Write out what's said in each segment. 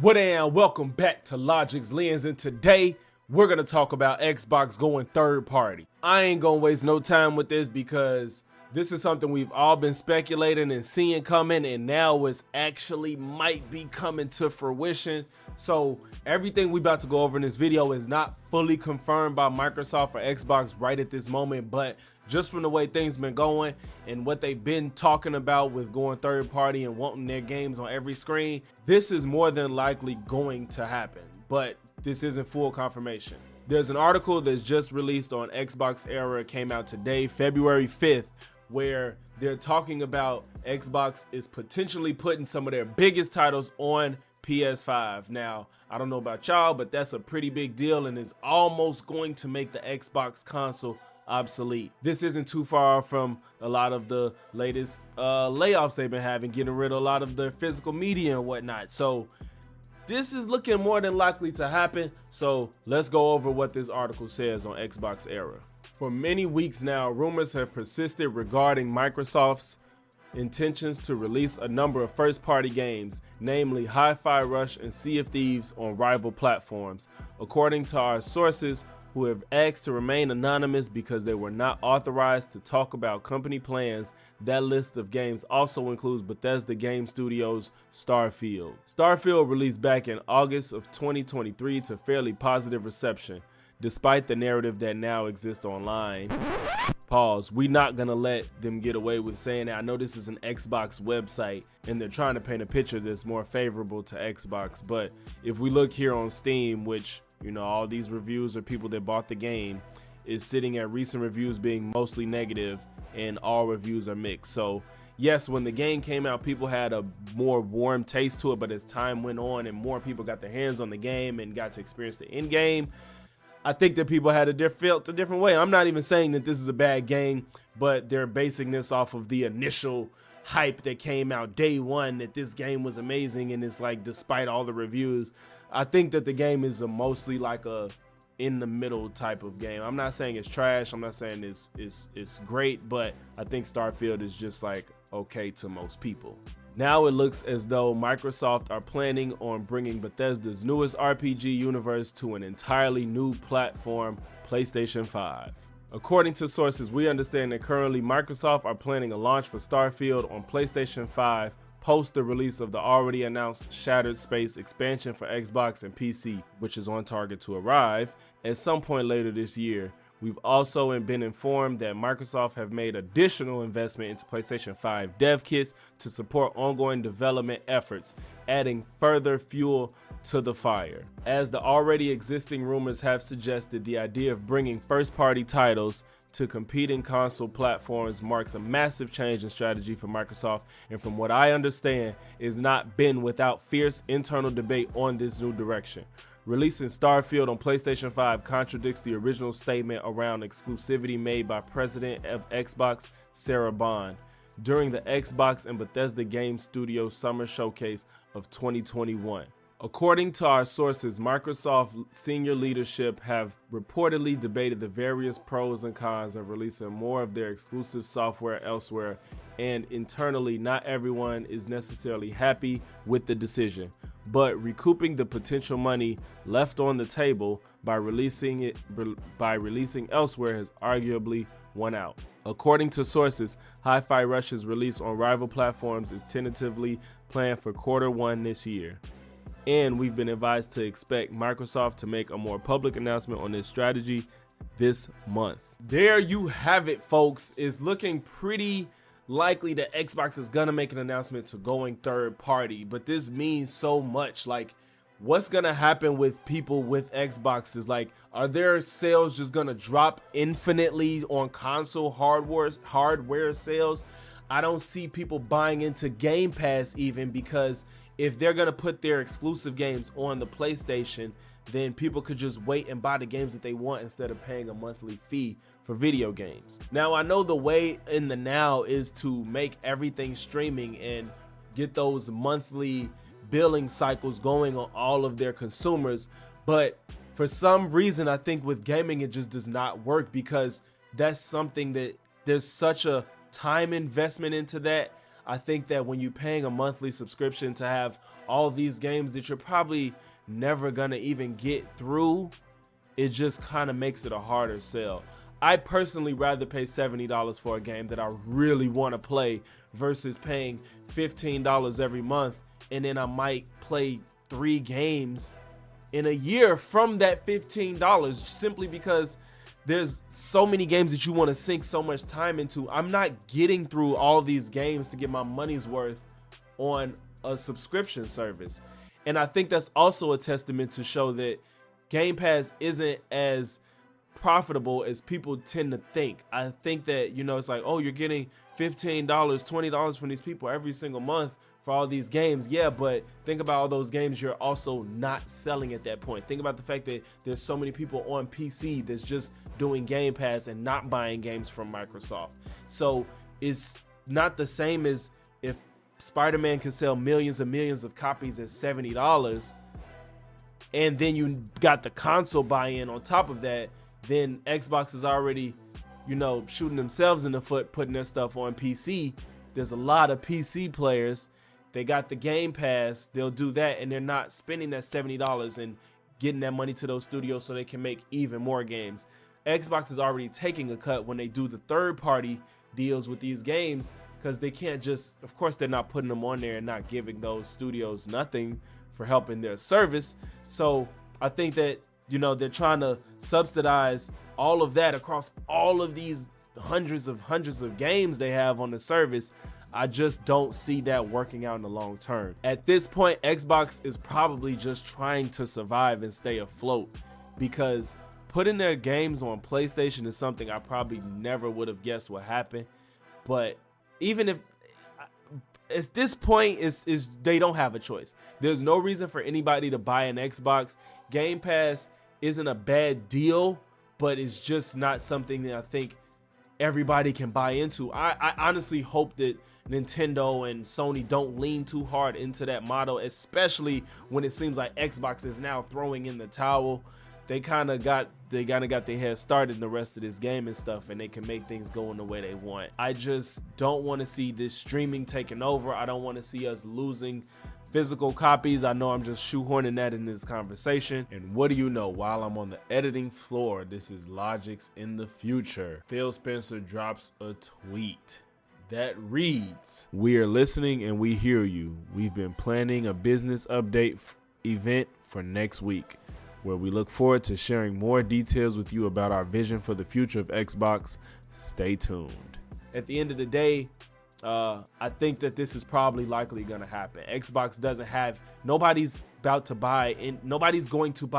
What and welcome back to Logix Lens, and today we're gonna talk about Xbox going third party. I ain't gonna waste no time with this because this is something we've all been speculating and seeing coming, and now it's actually might be coming to fruition. So everything we about to go over in this video is not fully confirmed by Microsoft or Xbox right at this moment, but just from the way things been going and what they've been talking about with going third party and wanting their games on every screen, this is more than likely going to happen, but this isn't full confirmation. There's an article that's just released on Xbox Era. It came out today, February 5th, where they're talking about Xbox is potentially putting some of their biggest titles on PS5. Now, I don't know about y'all, but that's a pretty big deal and is almost going to make the Xbox console obsolete. This isn't too far from a lot of the latest layoffs they've been having, getting rid of a lot of their physical media and whatnot. So this is looking more than likely to happen. So let's go over what this article says on Xbox Era. For many weeks now, rumors have persisted regarding Microsoft's intentions to release a number of first-party games, namely Hi-Fi Rush and Sea of Thieves, on rival platforms. According to our sources, who have asked to remain anonymous because they were not authorized to talk about company plans, that list of games also includes Bethesda Game Studios' Starfield. Starfield released back in August of 2023 to fairly positive reception, despite the narrative that now exists online. Pause. We're not gonna let them get away with saying that. I know this is an Xbox website and they're trying to paint a picture that's more favorable to Xbox, but if we look here on Steam, which, you know, all these reviews are people that bought the game, is sitting at recent reviews being mostly negative and all reviews are mixed. So yes, when the game came out, people had a more warm taste to it, but as time went on and more people got their hands on the game and got to experience the end game, I think that people had felt a different way. I'm not even saying that this is a bad game, but they're basing this off of the initial hype that came out day one that this game was amazing, and it's like, despite all the reviews, I think that the game is mostly like a in the middle type of game. I'm not saying it's trash. I'm not saying it's great, but I think Starfield is just like okay to most people. Now it looks as though Microsoft are planning on bringing Bethesda's newest RPG universe to an entirely new platform, PlayStation 5. According to sources, we understand that currently Microsoft are planning a launch for Starfield on PlayStation 5 post the release of the already announced Shattered Space expansion for Xbox and PC, which is on target to arrive at some point later this year. We've also been informed that Microsoft have made additional investment into PlayStation 5 dev kits to support ongoing development efforts, adding further fuel to the fire. As the already existing rumors have suggested, the idea of bringing first-party titles to competing console platforms marks a massive change in strategy for Microsoft, and from what I understand, is not been without fierce internal debate on this new direction. Releasing Starfield on PlayStation 5 contradicts the original statement around exclusivity made by President of Xbox, Sarah Bond, during the Xbox and Bethesda Game Studios Summer Showcase of 2021. According to our sources, Microsoft senior leadership have reportedly debated the various pros and cons of releasing more of their exclusive software elsewhere, and internally not everyone is necessarily happy with the decision, but recouping the potential money left on the table by releasing elsewhere has arguably won out. According to sources, Hi-Fi Rush's release on rival platforms is tentatively planned for Q1 this year, and we've been advised to expect Microsoft to make a more public announcement on this strategy this month. There you have it, folks. It's looking pretty likely that Xbox is gonna make an announcement to going third party, but this means so much. Like, what's gonna happen with people with Xboxes? Like, are their sales just gonna drop infinitely on console hardware sales? I don't see people buying into Game Pass even, because if they're gonna put their exclusive games on the PlayStation, then people could just wait and buy the games that they want instead of paying a monthly fee for video games. Now, I know the way in the now is to make everything streaming and get those monthly billing cycles going on all of their consumers, but for some reason I think with gaming it just does not work, because that's something that there's such a time investment into that. I think that when you're paying a monthly subscription to have all these games that you're probably never gonna even get through, it just kind of makes it a harder sell. I personally rather pay $70 for a game that I really want to play versus paying $15 every month, and then I might play 3 games in a year from that $15 simply because there's so many games that you want to sink so much time into. I'm not getting through all these games to get my money's worth on a subscription service. And I think that's also a testament to show that Game Pass isn't as profitable as people tend to think. I think that, you know, it's like, oh, you're getting $15, $20 from these people every single month for all these games. Yeah, but think about all those games you're also not selling at that point. Think about the fact that there's so many people on PC that's just doing Game Pass and not buying games from Microsoft. So it's not the same as if Spider-Man can sell millions and millions of copies at $70, and then you got the console buy-in on top of that. Then Xbox is already, you know, shooting themselves in the foot, putting their stuff on PC. There's a lot of PC players. They got the Game Pass. They'll do that, and they're not spending that $70 and getting that money to those studios so they can make even more games. Xbox is already taking a cut when they do the third-party deals with these games, because they can't just, of course, they're not putting them on there and not giving those studios nothing for helping their service. So I think that, you know, they're trying to subsidize all of that across all of these hundreds of games they have on the service. I just don't see that working out in the long term. At this point, Xbox is probably just trying to survive and stay afloat, because putting their games on PlayStation is something I probably never would have guessed would happen. But even if at this point is they don't have a choice. There's no reason for anybody to buy an Xbox. Game Pass isn't a bad deal, but it's just not something that I think everybody can buy into. I honestly hope that Nintendo and Sony don't lean too hard into that model, especially when it seems like Xbox is now throwing in the towel. They kind of got their head started in the rest of this game and stuff, and they can make things go in the way they want. I just don't want to see this streaming taking over. I don't want to see us losing physical copies. I know I'm just shoehorning that in this conversation. And what do you know, while I'm on the editing floor, this is Logix in the future. Phil Spencer drops a tweet that reads, "We are listening and we hear you. We've been planning a business update event for next week, where we look forward to sharing more details with you about our vision for the future of Xbox. Stay tuned." At the end of the day, I think that this is probably likely going to happen. Xbox doesn't have, nobody's going to buy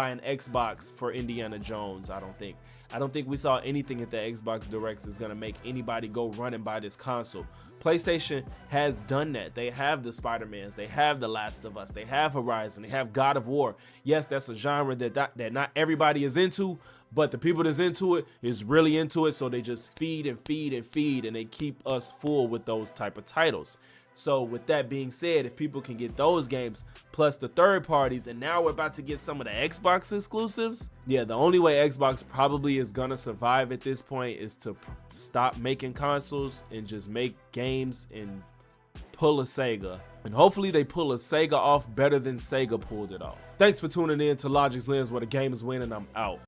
an Xbox for Indiana Jones. I don't think we saw anything at the Xbox Directs that's going to make anybody go run and buy this console. PlayStation has done that. They have the Spider-Mans, they have The Last of Us, they have Horizon, they have God of War. Yes, that's a genre that not everybody is into, but the people that's into it is really into it, so they just feed and feed and feed, and they keep us full with those type of titles. So with that being said, if people can get those games plus the third parties, and now we're about to get some of the Xbox exclusives, yeah, the only way Xbox probably is gonna survive at this point is to stop making consoles and just make games and pull a Sega. And hopefully they pull a Sega off better than Sega pulled it off. Thanks for tuning in to Logix Lens, where the game is winning. I'm out.